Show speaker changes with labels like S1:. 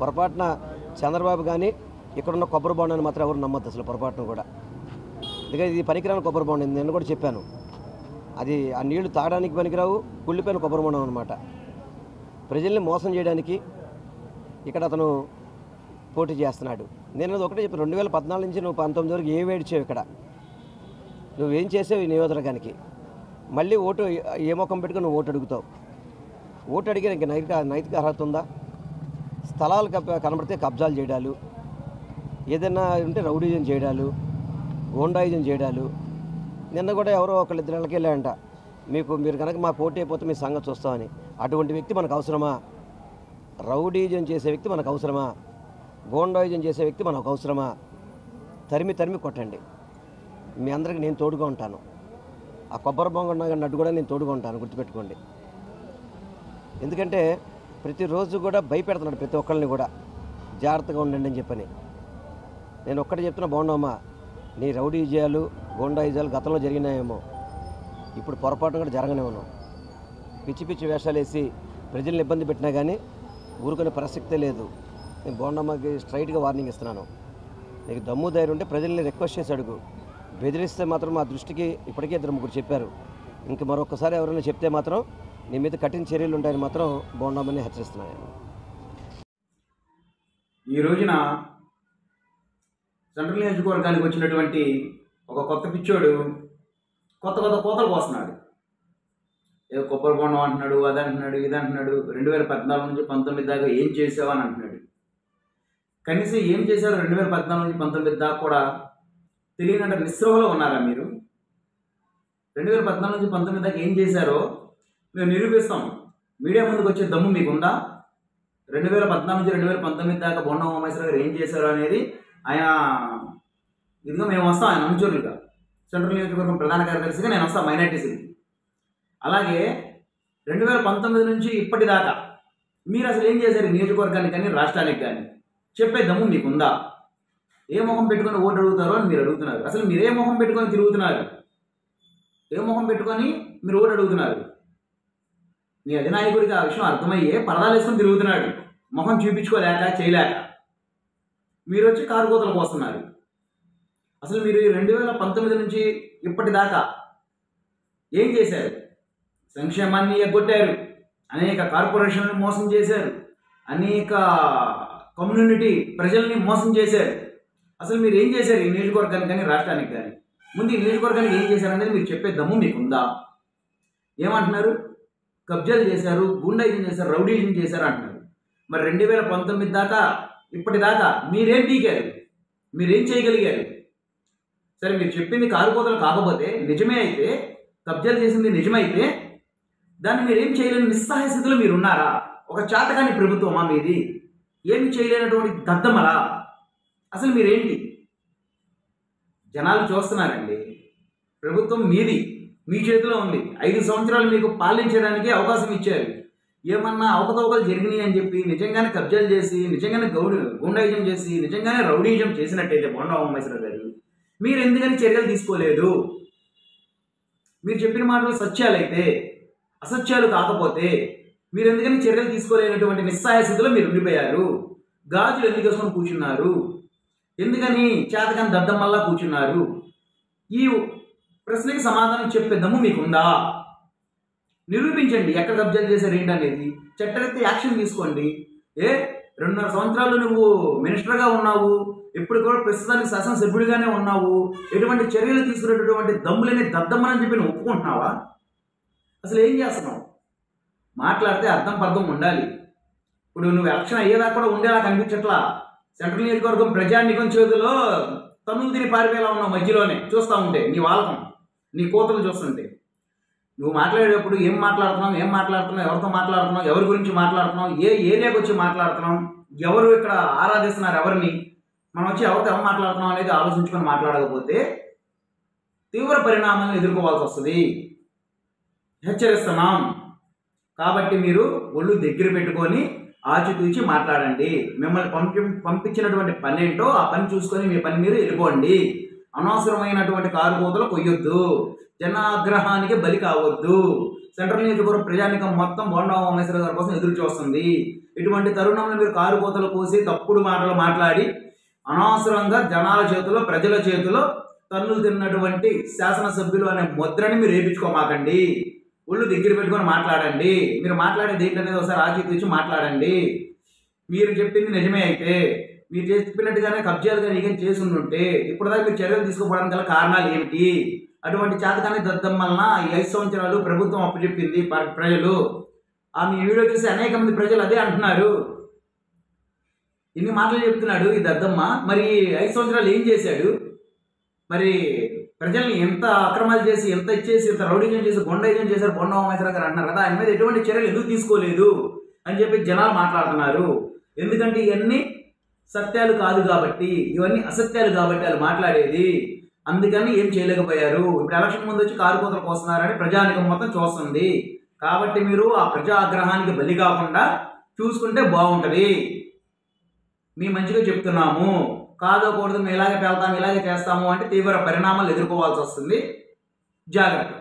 S1: పొరపాటున చంద్రబాబు కానీ ఇక్కడున్న కొబ్బరి బొండాన్ని మాత్రం ఎవరు నమ్మద్దు అసలు పొరపాటును కూడా. ఎందుకంటే ఇది పనికిరాని కొబ్బరి బొండం, నేను కూడా చెప్పాను. అది ఆ నీళ్లు తాగడానికి పనికిరావు, కుళ్ళిపోయిన కొబ్బరి బొండం అనమాట. ప్రజల్ని మోసం చేయడానికి ఇక్కడ అతను పోటీ చేస్తున్నాడు. నేను ఒకటే చెప్పాను, 2014 నుంచి నువ్వు 19 వరకు ఏం ఏడ్చావు ఇక్కడ, నువ్వేం చేసావు ఈ నియోజకవర్గానికి? మళ్ళీ ఓటు ఏ ముఖం పెట్టుకుని నువ్వు ఓటు అడుగుతావు? ఓటు అడిగే ఇంక నైతిక అర్హత ఉందా? స్థలాలు కనబడితే కబ్జాలు చేయడాలు, ఏదైనా ఉంటే రౌడీజం చేయడాలు, గోండాయిజం చేయడాలు. నిన్న కూడా ఎవరో ఒకళ్ళిద్దరు నెలకి వెళ్ళాయంట, మీరు కనుక మా పోటీ అయిపోతే మీ సంగతి చూస్తామని. అటువంటి వ్యక్తి మనకు అవసరమా? రౌడీజం చేసే వ్యక్తి మనకు అవసరమా? గోండాయిజం చేసే వ్యక్తి మనకు అవసరమా? తరిమి కొట్టండి. మీ అందరికీ నేను తోడుగా ఉంటాను. ఆ కొబ్బరి బొంగ నడ్డు కూడా నేను తోడుగా ఉంటాను, గుర్తుపెట్టుకోండి. ఎందుకంటే ప్రతిరోజు కూడా భయపెడుతున్నాడు ప్రతి ఒక్కరిని కూడా, జాగ్రత్తగా ఉండండి అని చెప్పని. నేను ఒక్కటి చెప్తున్నా, బాగున్నామా, నీ రౌడీజాలు గోండాయిజాలు గతంలో జరిగినాయేమో, ఇప్పుడు పొరపాటు కూడా జరగనివ్వను. పిచ్చి వేషాలు వేసి ప్రజల్ని ఇబ్బంది పెట్టినా కానీ ఊరుకునే ప్రసక్తే లేదు. నేను బోండమ్మకి స్ట్రైట్గా వార్నింగ్ ఇస్తున్నాను. నీకు దమ్ము ధైర్యం ఉంటే ప్రజల్ని రిక్వెస్ట్ చేసి అడుగు. బెదిరిస్తే మాత్రం మా దృష్టికి ఇప్పటికే 2-3 చెప్పారు. ఇంక మరొకసారి ఎవరైనా చెప్తే మాత్రం నీ మీద కఠిన చర్యలు ఉంటాయని మాత్రం బోండమ్మని హెచ్చరిస్తున్నాను.
S2: ఈ రోజున సెంట్రల్ నియోజకవర్గానికి వచ్చినటువంటి ఒక కొత్త పిచ్చోడు కొత్త కోతలు పోస్తున్నాడు. ఏదో కొబ్బరి బొండం అంటున్నాడు, అది అంటున్నాడు, ఇది అంటున్నాడు. 2014 నుంచి 19 దాకా ఏం చేసావు అని అంటున్నాడు. కనీసం ఏం చేశారు 2014 నుంచి 19 దాకా కూడా తెలియనంత నిస్సృహలో ఉన్నారా మీరు? 2014 నుంచి 19 దాకా ఏం చేశారో మేము నిరూపిస్తాం. మీడియా ముందుకు వచ్చే దమ్ము మీకుందా? 2014 నుంచి 2019 దాకా బొండం ఉమేశ్వర గారు ఏం చేశారు అనేది ఆయన ఇదిగో మేము వస్తాం, ఆయన అనుచరులుగా సెంట్రల్ నియోజకవర్గం ప్రధాన కార్యదర్శిగా నేను వస్తాను మైనార్టీసీకి. అలాగే 2019 నుంచి ఇప్పటిదాకా మీరు అసలు ఏం చేశారు నియోజకవర్గానికి కానీ రాష్ట్రానికి కానీ చెప్పే దమ్ము మీకుందా? ఏ మొహం పెట్టుకొని ఓటు అడుగుతారో అని మీరు అడుగుతున్నారు. అసలు మీరు ఏ మొహం పెట్టుకొని తిరుగుతున్నారు? ఏ మొహం పెట్టుకొని మీరు ఓటు అడుగుతున్నారు? మీ అధినాయకుడికి ఆ విషయం అర్థమయ్యే పరదాలు వేసుకొని తిరుగుతున్నాడు, మొహం చూపించుకోలేక చేయలేక. మీరు వచ్చి కారుకోతలకు వస్తున్నారు. అసలు మీరు 2019 నుంచి ఇప్పటిదాకా ఏం చేశారు? సంక్షేమాన్ని ఎగ్గొట్టారు, అనేక కార్పొరేషన్లను మోసం చేశారు, అనేక కమ్యూనిటీ ప్రజల్ని మోసం చేశారు. అసలు మీరు ఏం చేశారు ఈ నియోజకవర్గానికి కానీ రాష్ట్రానికి కానీ? ముందు ఈ నియోజకవర్గానికి ఏం చేశారనేది మీరు చెప్పే దమ్ము మీకుందా? ఏమంటున్నారు? కబ్జాలు చేశారు, గుండాయిజం చేశారు, రౌడీజం చేశారు అంటున్నారు. మరి 2019 దాకా ఇప్పటిదాకా మీరేం పీకారు? మీరేం చేయగలిగారు? సరే, మీరు చెప్పింది కారుకోతలు కాకపోతే, నిజమే అయితే, కబ్జాలు చేసింది నిజమైతే, దాన్ని మీరేం చేయలేని నిస్సహాయ స్థితిలో మీరు ఉన్నారా? ఒక చాతకాని ప్రభుత్వమా మీది? ఏమి చేయలేనటువంటి దద్దమలా? అసలు మీరేంటి? జనాలు చూస్తున్నారండి. ప్రభుత్వం మీది, మీ చేతిలో ఉంది. 5 సంవత్సరాలు మీకు పాలించడానికి అవకాశం ఇచ్చారు. ఏమన్నా అవకతవకలు జరిగినాయి అని చెప్పి నిజంగానే కబ్జాలు చేసి, నిజంగానే గుండాయిజం చేసి, నిజంగానే రౌడీజం చేసినట్టయితే బొండా ఉమేశ్వర గారు, మీరు ఎందుకని చర్యలు తీసుకోలేదు? మీరు చెప్పిన మాటలు సత్యాలైతే, అసత్యాలు కాకపోతే మీరు ఎందుకని చర్యలు తీసుకోలేనటువంటి నిస్సహాయ స్థితిలో మీరు ఉండిపోయారు? గాజులు ఎందుకు వేసుకొని కూర్చున్నారు? ఎందుకని చేతకాని దద్దమ్మల్లా కూర్చున్నారు? ఈ ప్రశ్నకి సమాధానం చెప్పే దమ్ము మీకుందా? నిరూపించండి ఎక్కడ కబ్జాలు చేశారు ఏంటనేది. చట్టరీత్యా యాక్షన్ తీసుకోండి. 2.5 సంవత్సరాలు నువ్వు మినిస్టర్గా ఉన్నావు, ఇప్పుడు కూడా ప్రస్తుతానికి శాసనసభ్యుడిగానే ఉన్నావు. ఎటువంటి చర్యలు తీసుకునేటటువంటి దమ్ములేని దద్దమ్మని చెప్పి నువ్వు ఒప్పుకుంటున్నావా? అసలు ఏం చేస్తున్నావు? మాట్లాడితే అర్థం పర్థం ఉండాలి. ఇప్పుడు నువ్వు ఎలక్షన్ అయ్యేదాకా కూడా ఉండేలా కనిపించట్లా. సెంట్రల్ నియోజకవర్గం ప్రజానికం చేతిలో తన్నులు తిని పారిపోయేలా ఉన్నావు మధ్యలోనే చూస్తూ ఉంటే, నీ వాలకం, నీ కోతలు చూస్తుంటే. నువ్వు మాట్లాడేటప్పుడు ఏం మాట్లాడుతున్నావు, ఎవరితో మాట్లాడుతున్నావు, ఎవరి గురించి మాట్లాడుతున్నావు, ఏ ఏరియాకి వచ్చి మాట్లాడుతున్నాం, ఎవరు ఇక్కడ ఆరాధిస్తున్నారు ఎవరిని, మనం వచ్చి ఎవరితో మాట్లాడుతున్నాం అనేది ఆలోచించుకొని మాట్లాడకపోతే తీవ్ర పరిణామాలను ఎదుర్కోవాల్సి వస్తుంది. హెచ్చరిస్తున్నాం. కాబట్టి మీరు ఒళ్ళు దగ్గర పెట్టుకొని ఆచితూచి మాట్లాడండి. మిమ్మల్ని పంపించినటువంటి పని ఏంటో ఆ పని చూసుకొని మీ పని మీరు వెళ్ళిపోండి. అనవసరమైనటువంటి కారుకోతలు కొయ్యొద్దు, జనాగ్రహానికి బలి కావద్దు. సెంట్రల్ నియోజకవర్గం ప్రజానికం మొత్తం బోండా ఉమామహేశ్వరరావు గారి కోసం ఎదురు చూస్తుంది. ఇటువంటి తరుణంలో మీరు కారు కోతలు కోసి తప్పుడు మాటలు మాట్లాడి అనవసరంగా జనాల చేతిలో ప్రజల చేతిలో తన్నులు తిన్నటువంటి శాసనసభ్యులు అనే ముద్రని మీరు వేయించుకోమాకండి. ఒళ్ళు దగ్గర పెట్టుకొని మాట్లాడండి. మీరు మాట్లాడేది ఏంటనేది ఒకసారి ఆచితూచి మాట్లాడండి. మీరు చెప్పింది నిజమే అయితే మీరు చెప్పినట్టుగానే కబ్జాలు కానీ ఏం చేసి ఉంటే ఇప్పటిదాకా మీరు చర్యలు తీసుకోవడానికి గల కారణాలు ఏమిటి? అటువంటి చేతకాని దద్దమ్మలన ఈ 5 సంవత్సరాలు ప్రభుత్వం అప్పచెప్పింది ప్రజలు. మీ వీడియో చూసి అనేక మంది ప్రజలు అదే అంటున్నారు. ఇన్ని మాటలు చెప్తున్నాడు ఈ దద్దమ్మ, మరి 5 సంవత్సరాలు ఏం చేశాడు? మరి ప్రజల్ని ఎంత అక్రమాలు చేసి, ఎంత ఇచ్చేసి, ఎంత రౌడీజం చేసి, గుండాయిజం చేశారు బోండా ఉమామహేశ్వరరావు గారు అంటున్నారు కదా, ఆయన మీద ఎటువంటి చర్యలు ఎందుకు తీసుకోలేదు అని చెప్పి జనాలు మాట్లాడుతున్నారు. ఎందుకంటే ఇవన్నీ సత్యాలు కాదు కాబట్టి, ఇవన్నీ అసత్యాలు కాబట్టి వాళ్ళు మాట్లాడేది. అందుకని ఏం చేయలేకపోయారు. ఇప్పుడు ఎలక్షన్ ముందు వచ్చి కారు కోతలు కోస్తున్నారని ప్రజానికం మొత్తం చూస్తుంది. కాబట్టి మీరు ఆ ప్రజా ఆగ్రహానికి బలి కాకుండా చూసుకుంటే బాగుంటుంది. మీ మంచిగా చెప్తున్నాము, కాదోకూడదు మేము ఇలాగే వెళ్తాము, ఇలాగే చేస్తాము అంటే తీవ్ర పరిణామాలు ఎదుర్కోవాల్సి వస్తుంది. జాగ్రత్త.